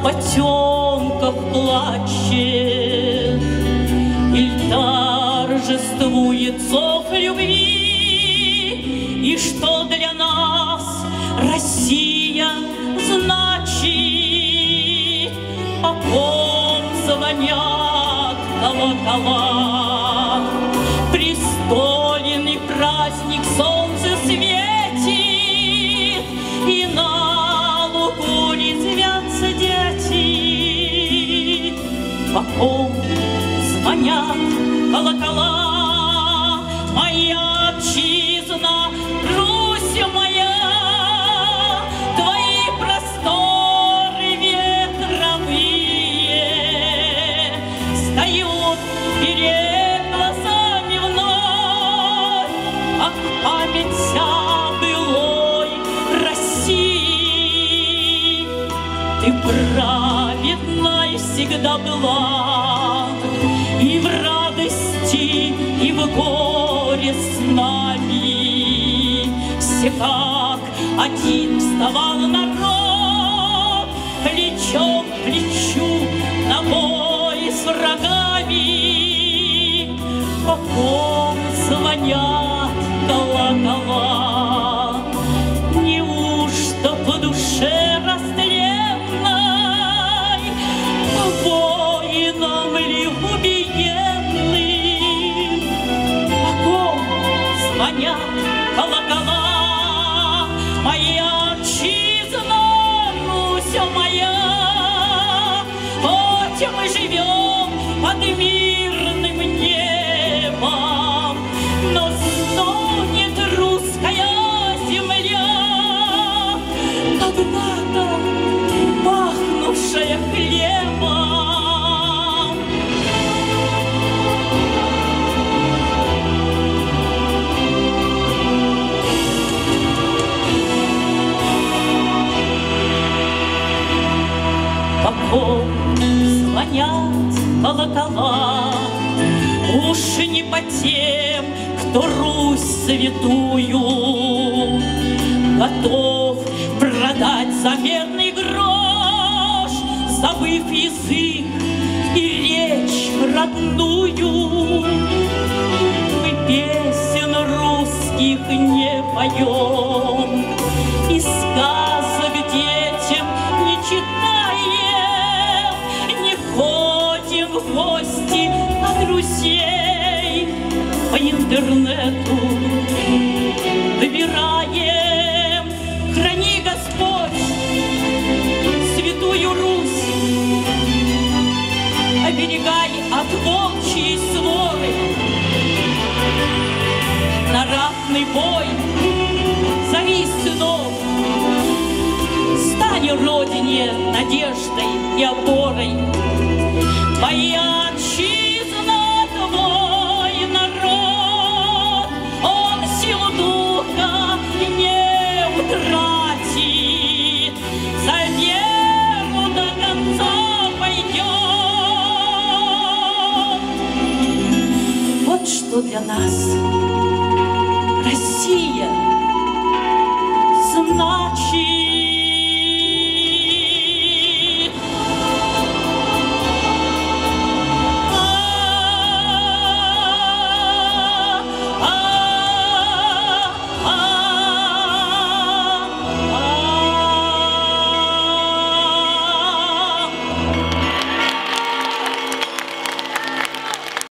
потемках плачет, иль торжествует зов любви, и что для нас Россия значит, о ком звонят колокола. Престольный праздник солнце светит, и на лугу резвятся дети. О ком звонят колокола? Моя отчизна, Русь моя, твои просторы ветровые встают перед глазами вновь, ах, память о былой России. Ты праведной всегда была, и в радости, и в горе с нами. Все как один вставал народ, плечом к плечу на бой с врагами. По ком звонят колокола? Неужто по душе растленной, воинам ли убиенным? По ком звонят колокола? Моя отчизна, Русь моя, хоть мы живем под мирным небом, но стонет русская земля, когда-то пахнувшая хлебом. По ком звонят колокола? Уж не по тем, кто Русь святую готов продать за медный грош, забыв язык и речь родную. Мы песен русских не поем, и сказок детям не читаем, не ходим в гости от друзей, по интернету выбираем. Храни Господь святую Русь, оберегай от волчьей своры. На ратный бой зови сынов, стань Родине надеждой и опорой. Твоя отчизна, твой народ, он силу духа не утратит, за веру до конца пойдет. Вот что для нас Россия значит.